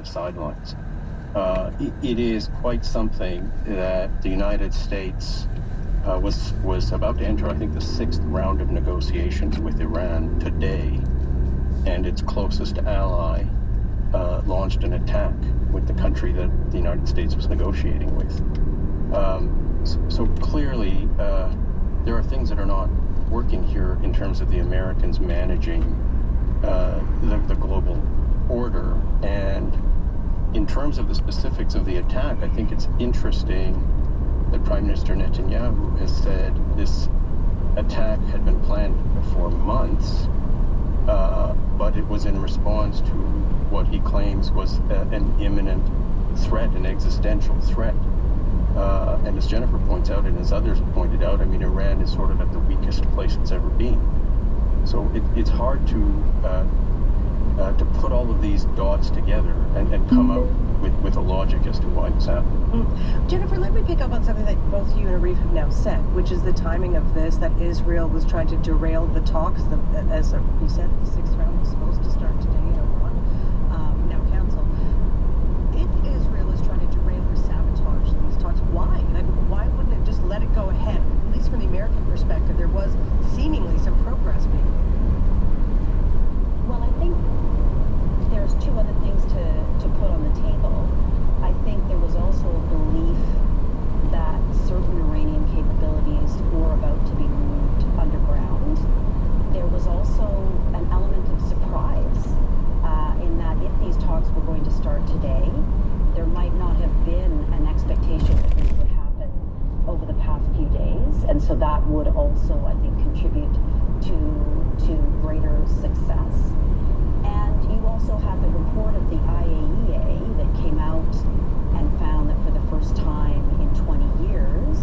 the sidelines. It is quite something that the United States was about to enter, I think, the 6th round of negotiations with Iran today, and its closest ally launched an attack with the country that the United States was negotiating with. So clearly, there are things that are not working here in terms of the Americans managing the global order. And in terms of the specifics of the attack, I think it's interesting that Prime Minister Netanyahu has said this attack had been planned for months, but it was in response to what he claims was an imminent threat, an existential threat. And as Jennifer points out, and as others have pointed out, I mean, Iran is sort of at the weakest place it's ever been. So it's hard to put all of these dots together and come out with a logic as to why this happened. Jennifer, let me pick up on something that both you and Arif have now said, which is the timing of this, that Israel was trying to derail the talks. As you said, the 6th round was supposed to start today at Iran, now canceled. If Israel is trying to derail or sabotage these talks, why? Why wouldn't it just let it go ahead? At least from the American perspective, there was seemingly some progress being made. Well, I think there's two other things to put on the table. I think there was also a belief that certain Iranian capabilities were about to be moved underground. There was also an element of surprise in that if these talks were going to start today, there might not have been an expectation that this would happen over the past few days. And so that would also, I think, contribute to greater success. And you also had the report of the IAEA that came out and found that for the first time in 20 years,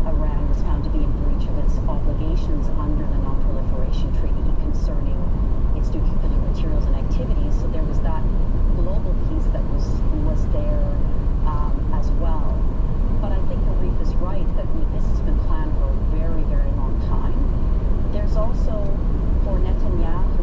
Iran was found to be in breach of its obligations under the Non-Proliferation Treaty concerning its nuclear materials and activities. So there was that global piece that was there as well. But I think Arif is right that this has been planned for a very, very long time. There's also, for Netanyahu,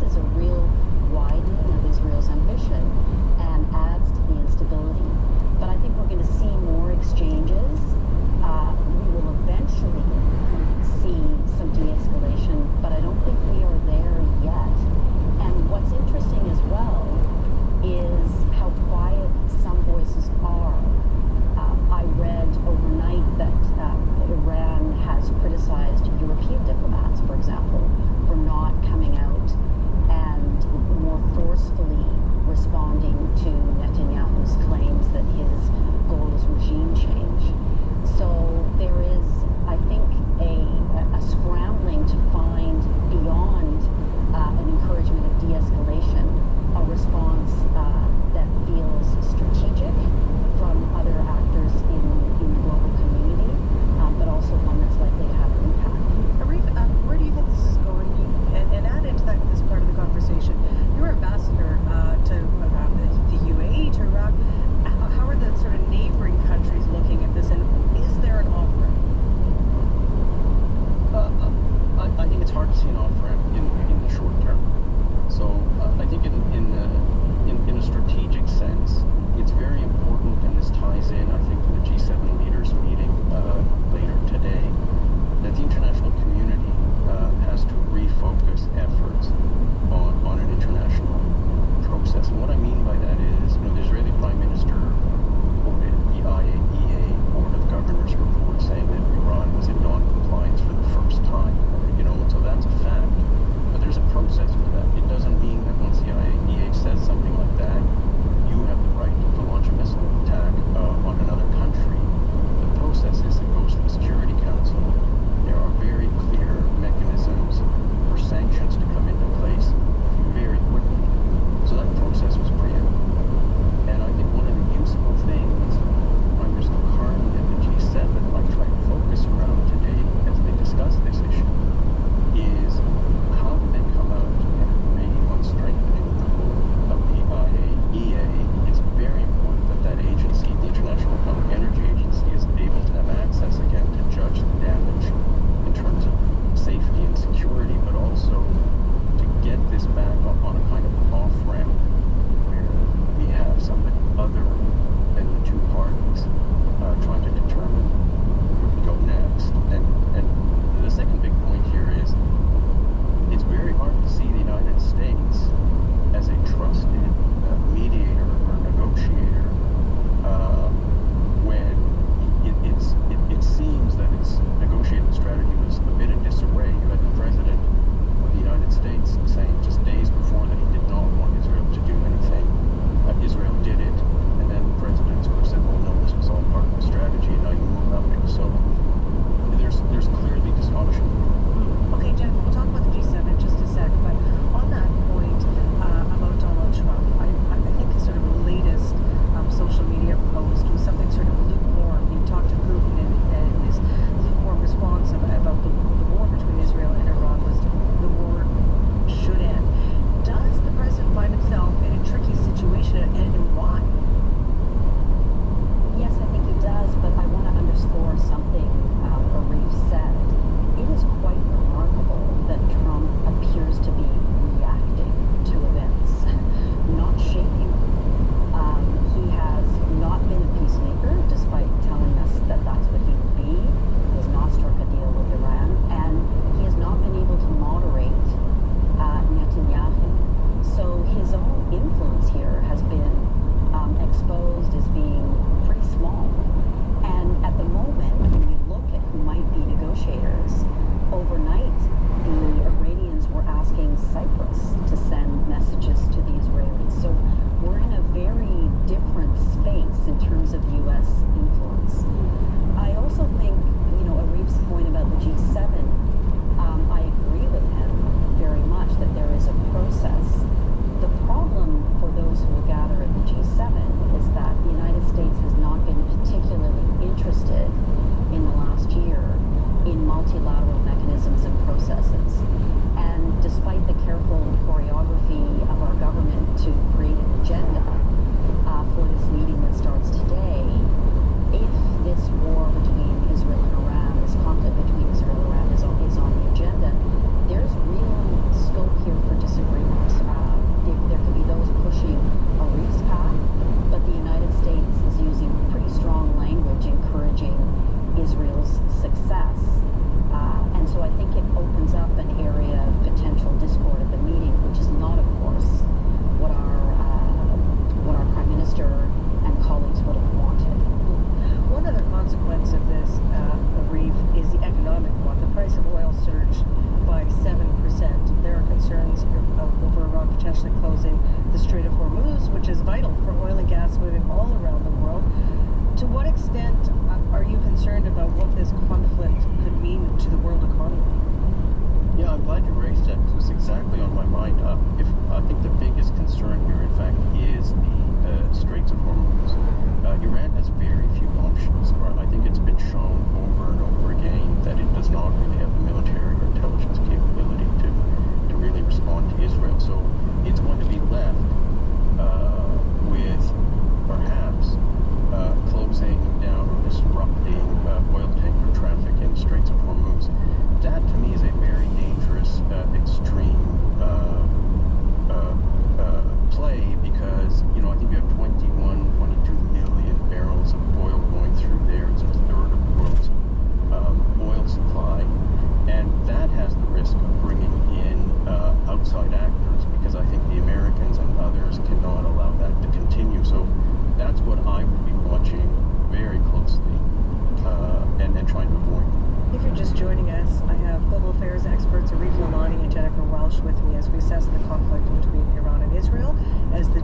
this is a real widening of Israel's ambition and adds to the instability. But I think we're going to see more exchanges. We will eventually see some de-escalation, but I don't think we are there yet. And what's interesting as well is how quiet some voices are. I read overnight that Iran has criticized European diplomats, for example, for not coming out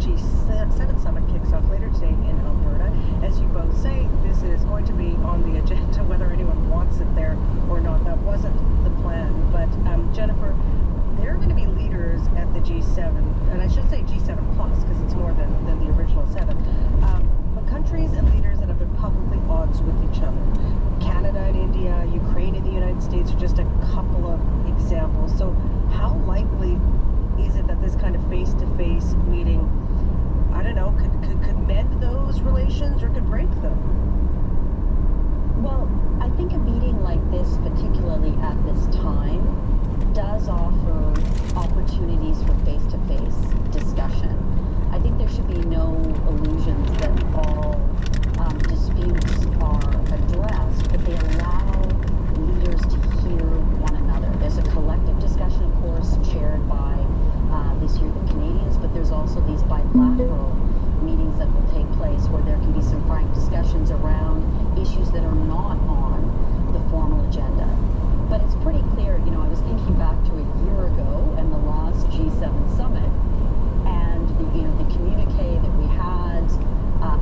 G7 summit kicks off later today in Alberta. As you both say, this is going to be on the agenda whether anyone wants it there or not. That wasn't the plan. But Jennifer, there are going to be leaders at the G7, and I should say G7 plus because it's more than the original 7. But countries and leaders that have been publicly odds with each other. Canada and India, Ukraine and the United States are just a couple of examples. So how likely is it that this kind of face-to-face meeting, I don't know, could mend those relations or could break them? Well, I think a meeting like this, particularly at this time, does offer opportunities for face-to-face discussion. I think there should be no illusions that all disputes are addressed, but they allow leaders to hear one another. There's a collective discussion, of course, chaired by this year the Canadians, but there's also these bilateral meetings that will take place where there can be some frank discussions around issues that are not on the formal agenda. But it's pretty clear, I was thinking back to a year ago and the last G7 summit, and the communique that we had,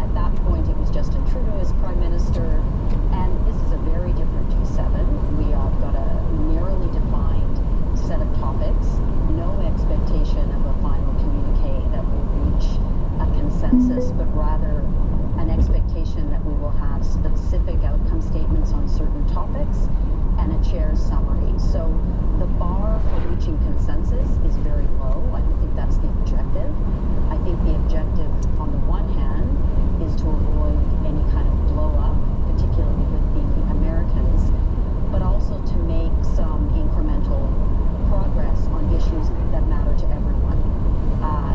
at that point it was Justin Trudeau as Prime Minister, and this is a very different G7. We have got a narrowly defined set of topics, no expectation of a final communique that will reach a consensus, but rather an expectation that we will have specific outcome statements on certain topics and a chair's summary. So the bar for reaching consensus is very low. I don't think that's the objective. I think the objective, on the one hand, is to avoid any kind of blow up, particularly with the Americans, but also to make some incremental progress on issues that matter to everyone.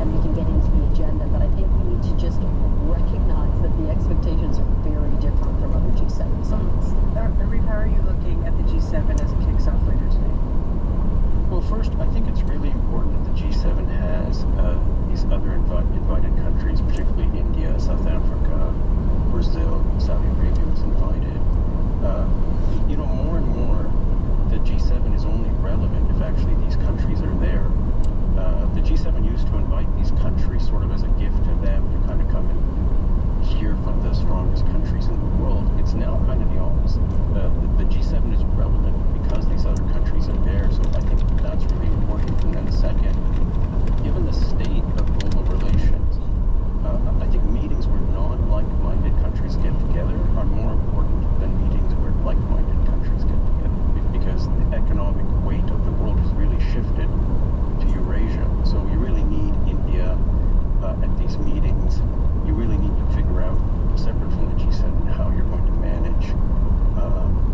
And we can get into the agenda, but I think we need to just recognize that the expectations are very different from other G7 summits. Reeve, how are you looking at the G7 as it kicks off later today? Well, first, I think it's really important that the G7 has these other invited countries, particularly India, South Africa, Brazil, Saudi Arabia was invited. More and more, the G7 is only relevant if actually these countries are there. The G7 used to invite these countries sort of as a gift to them to kind of come and hear from the strongest countries in the world. It's now kind of the opposite. The G7 is relevant because these other countries are there, so I think that's really important. And then second, given the state of global relations, I think meetings where non-like-minded countries get together are more important than meetings where like-minded countries get together, because the economic weight of the world has really shifted to Eurasia. So you really need India at these meetings. You really need to figure out, separate from the G7, how you're going to manage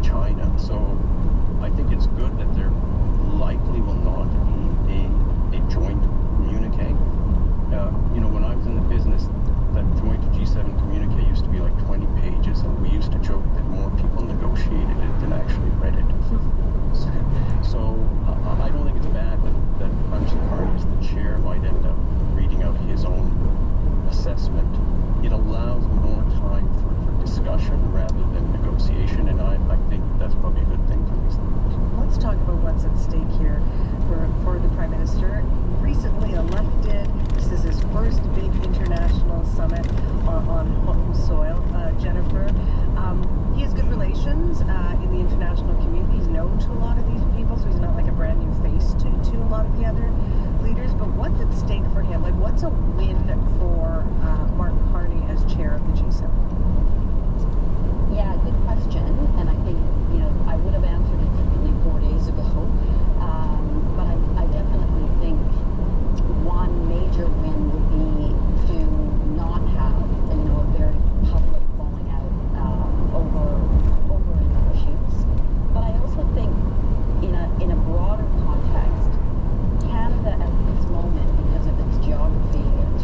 China. So I think it's good that there likely will not be a joint communique. When I was in the business, that joint G7 communique used to be like 20 pages, and we used to joke that more people negotiated it than actually read it. So I don't think it's bad that Prime Carney, as the chair, might end up reading out his own assessment. It allows more time for discussion rather than negotiation, and I think that's probably a good thing for these leaders. Let's talk about what's at stake here for the Prime Minister. Recently elected, this is his first big international summit on home soil. Jennifer, he has good relations in the international community. He's known to a lot of these people, so he's not like a brand new face to a lot of the other leaders. But what's at stake for him? Like, what's a win for Mark Carney as chair of the G7? Yeah, good question. And I think, I would have answered it differently 4 days ago. But I definitely think one major win would be to not have, a very public falling out over issues. But I also think in a broader context, Canada at this moment, because of its geography and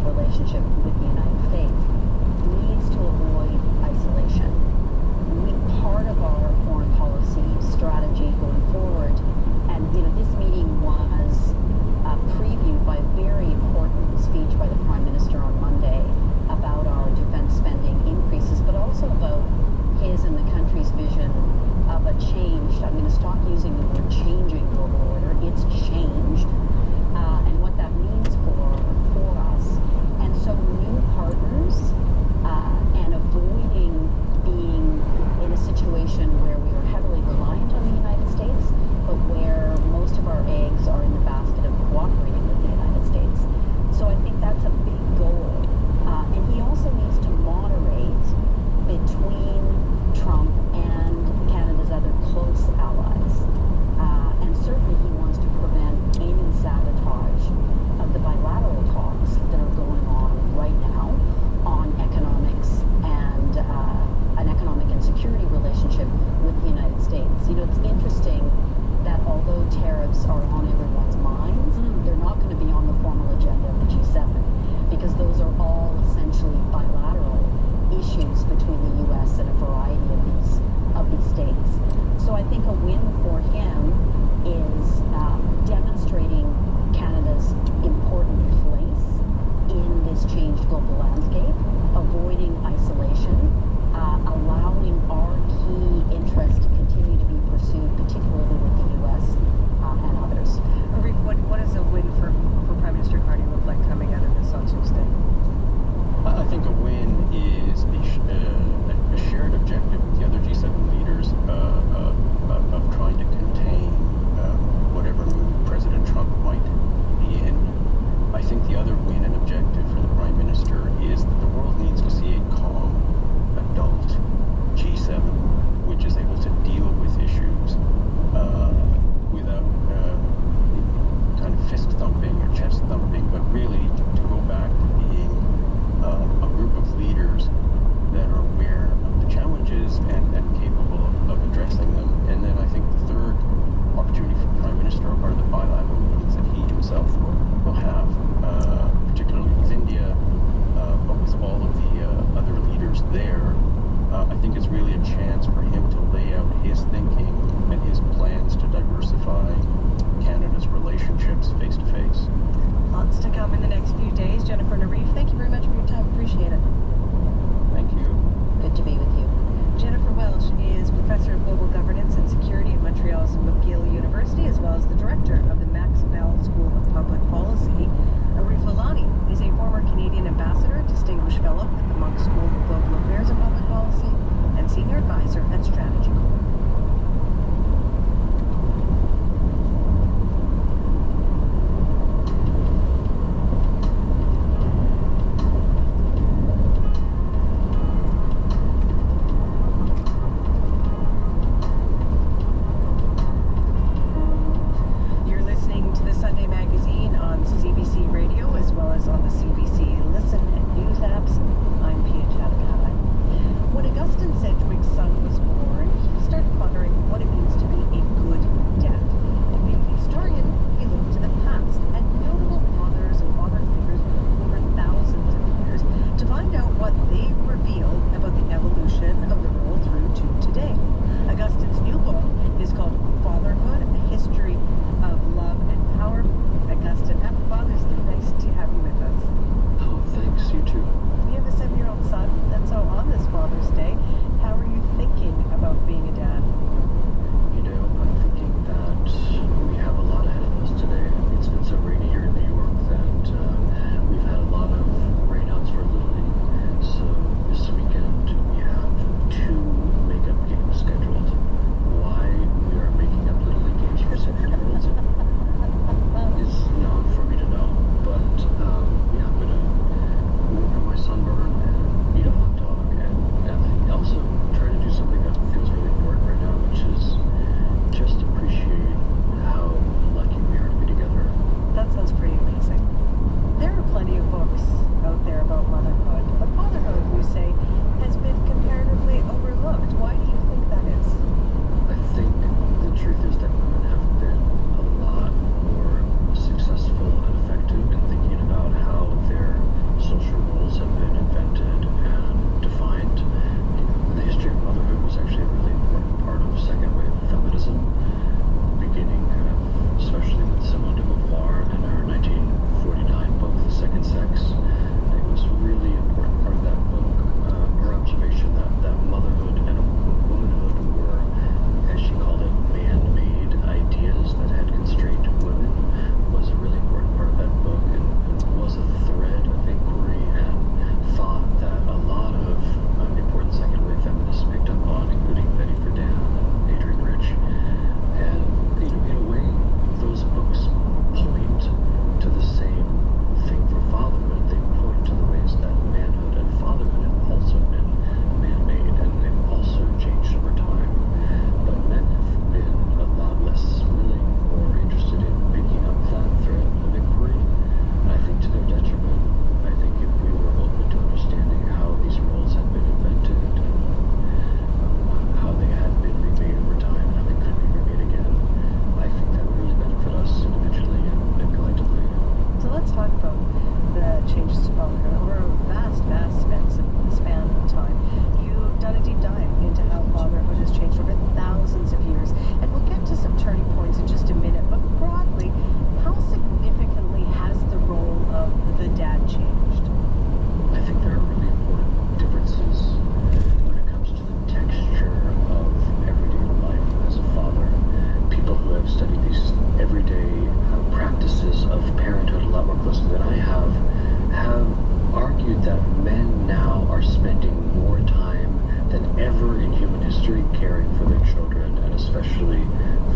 especially caring for their children and especially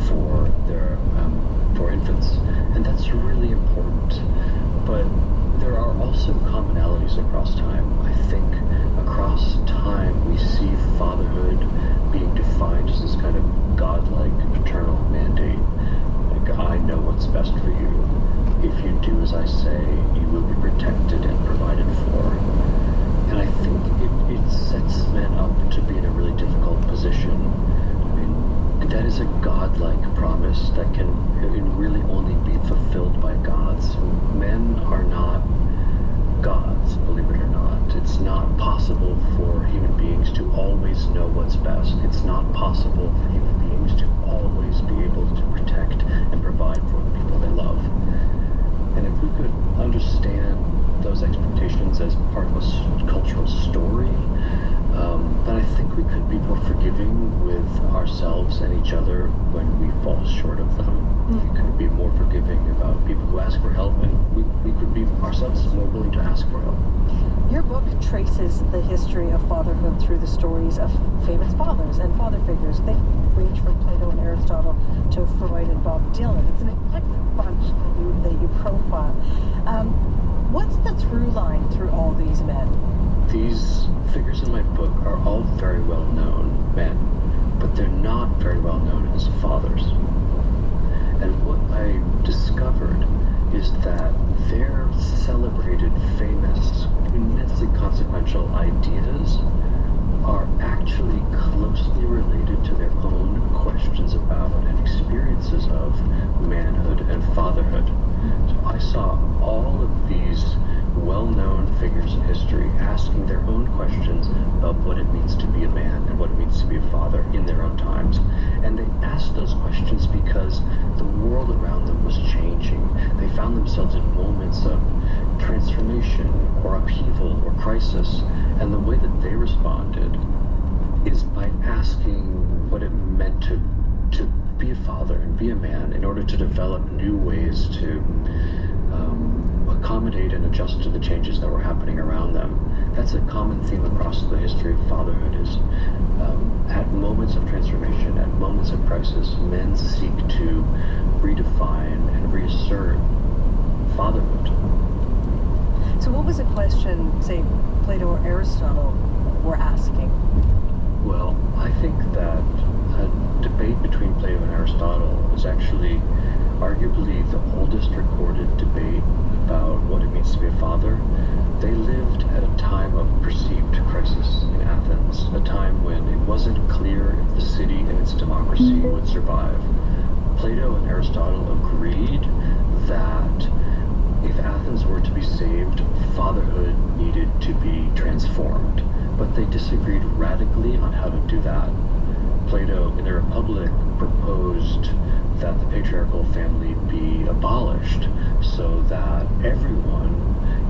for their for infants, and that's really important. But there are also commonalities across time. I think across time we see fatherhood being defined as this kind of godlike paternal mandate. Like, I know what's best for you. If you do as I say, you will be protected and provided for. And I think it sets men up to be in a really difficult position. I mean, that is a godlike promise that can really only be fulfilled by gods. Men are not gods, believe it or not. It's not possible for human beings to always know what's best. It's not possible for human beings to always be able to protect and provide for the people they love. And if we could understand those expectations as part of a cultural story, then I think we could be more forgiving with ourselves and each other when we fall short of them. We could be more forgiving about people who ask for help, and we could be ourselves more willing to ask for help. Your book traces the history of fatherhood through the stories of famous fathers and father figures. They range from Plato and Aristotle to Freud and Bob Dylan. It's an eclectic bunch that you profile. What's the through line through all these men? These figures in my book are all very well known men, but they're not very well known as fathers. And what I discovered is that their celebrated, famous, immensely consequential ideas are actually closely related to their own questions about and experiences of manhood and fatherhood. So I saw all of these well-known figures in history asking their own questions about what it means to be a man and what it means to be a father in their own times. And they asked those questions because the world around them was changing. They found themselves in moments of transformation or upheaval or crisis, and the way that they responded is by asking what it meant to be a father and be a man in order to develop new ways to accommodate and adjust to the changes that were happening around them. That's a common theme across the history of fatherhood is at moments of transformation, at moments of crisis, men seek to redefine and reassert fatherhood. So what was a question, say, Plato or Aristotle were asking? Well, I think that a debate between Plato and Aristotle is actually arguably the oldest recorded debate about what it means to be a father. They lived at a time of perceived crisis in Athens, a time when it wasn't clear if the city and its democracy would survive. Plato and Aristotle agreed that if Athens were to be saved, fatherhood needed to be transformed, but they disagreed radically on how to do that. Plato, in the Republic, proposed that the patriarchal family be abolished so that everyone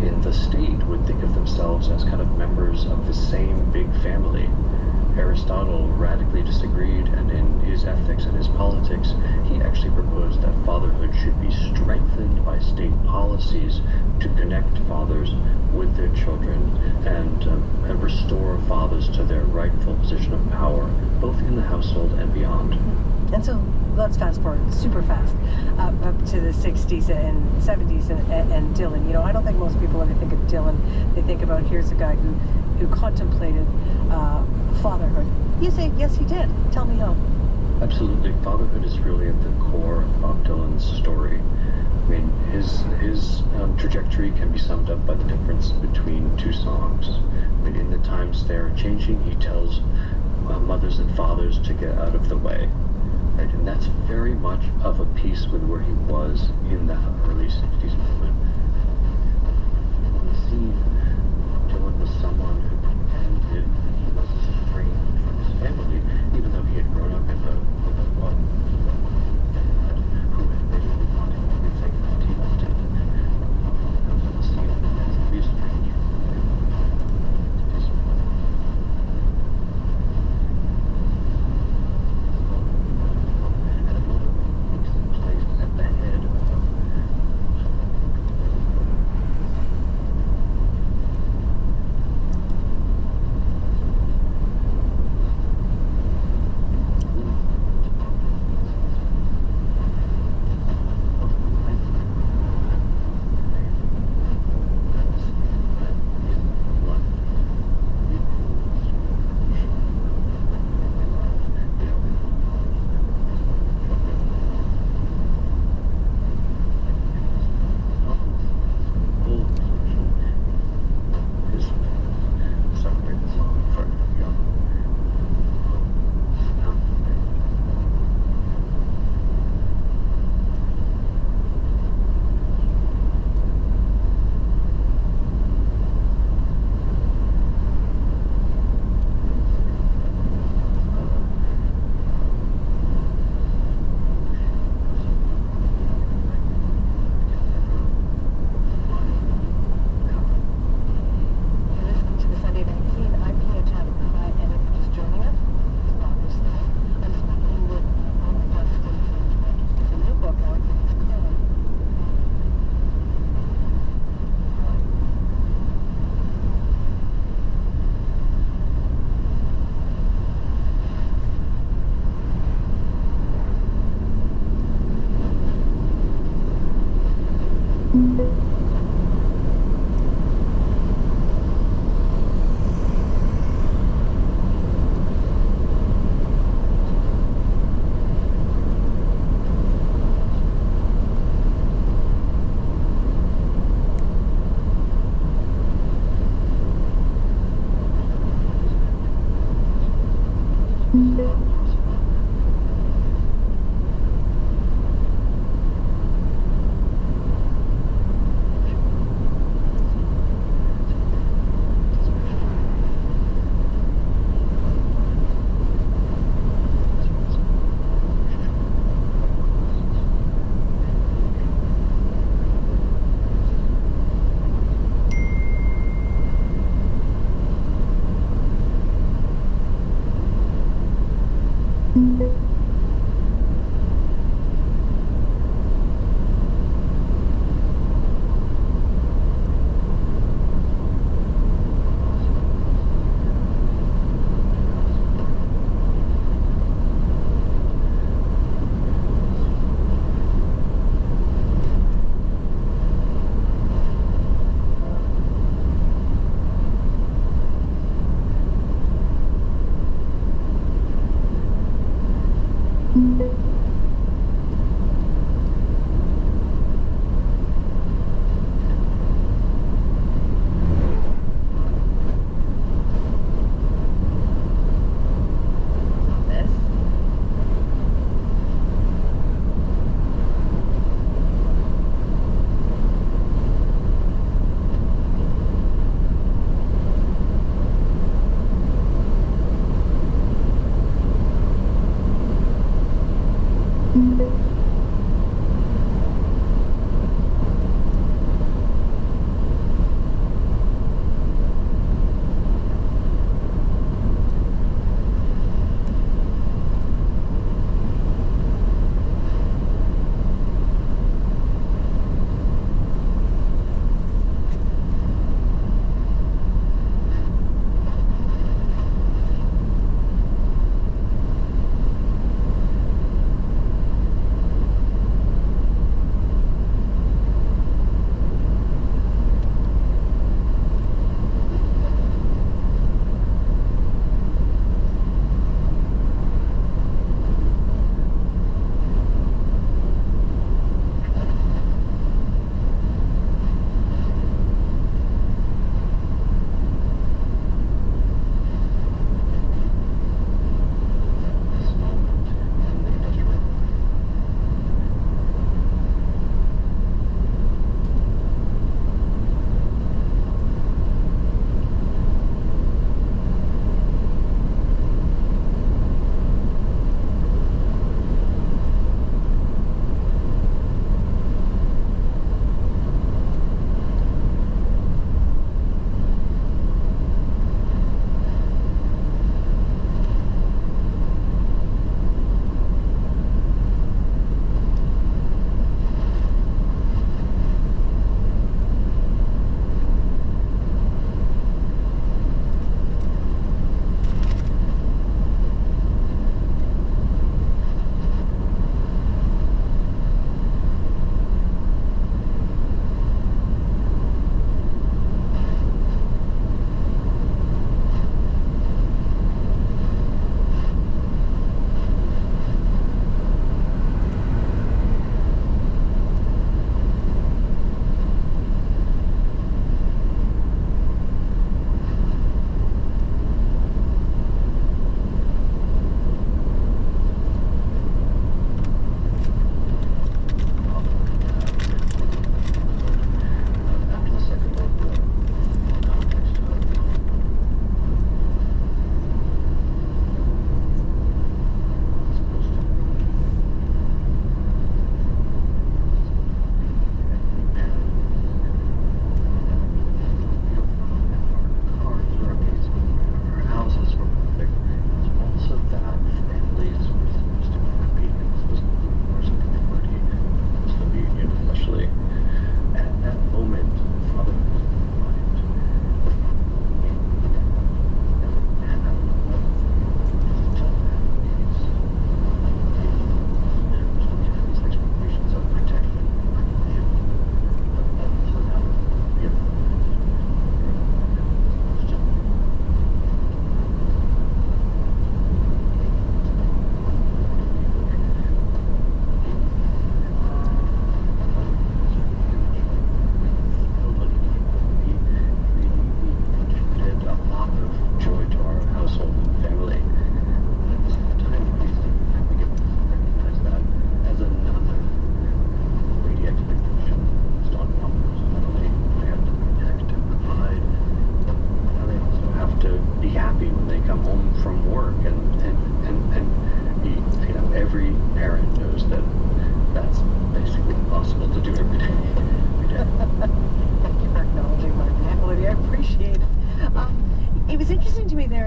in the state would think of themselves as kind of members of the same big family. Aristotle radically disagreed, and in his ethics and his politics, he actually proposed that fatherhood should be strengthened by state policies to connect fathers with their children and restore fathers to their rightful position of power, both in the household and beyond. And so let's fast forward super fast up to the 60s and 70s and Dylan. You know, I don't think most people, when they think of Dylan, they think about here's a guy who contemplated fatherhood. You say, yes, he did. Tell me how. Absolutely. Fatherhood is really at the core of Bob Dylan's story. I mean, his trajectory can be summed up by the difference between two songs. I mean, in the times they're changing, he tells mothers and fathers to get out of the way. Right? And that's very much of a piece with where he was in the early 60s movement. On the scene, Dylan was someone who pretended he was estranged from his family, even though he had grown up with a dad who had basically taught him everything that he wanted. On the scene, as to be estranged from him.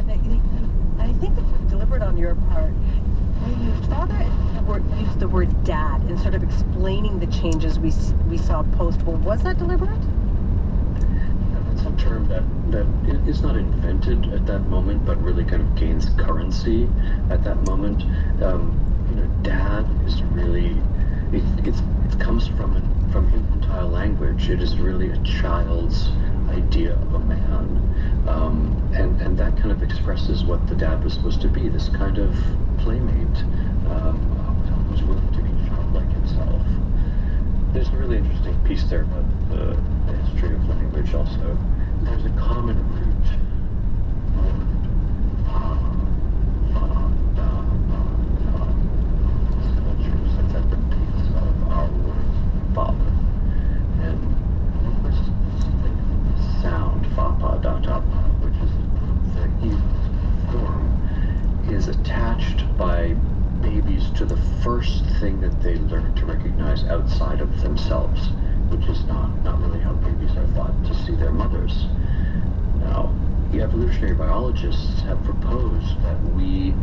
there, I think it's deliberate on your part. When your father used the word dad in sort of explaining the changes we saw post-war, was that deliberate? That's a term that is not invented at that moment, but really kind of gains currency at that moment. Dad is really, it comes from infantile language. It is really a child's idea of a man. And that kind of expresses what the dad was supposed to be, this kind of playmate who was willing to be childlike himself. There's a really interesting piece there about the history of language also. There's a common root that's at the base of our word father. And of course, the sound fa da da pa, which is the E form, is attached by babies to the first thing that they learn to recognize outside of themselves, which is not really how babies are thought to see their mothers. Now, the evolutionary biologists have proposed that we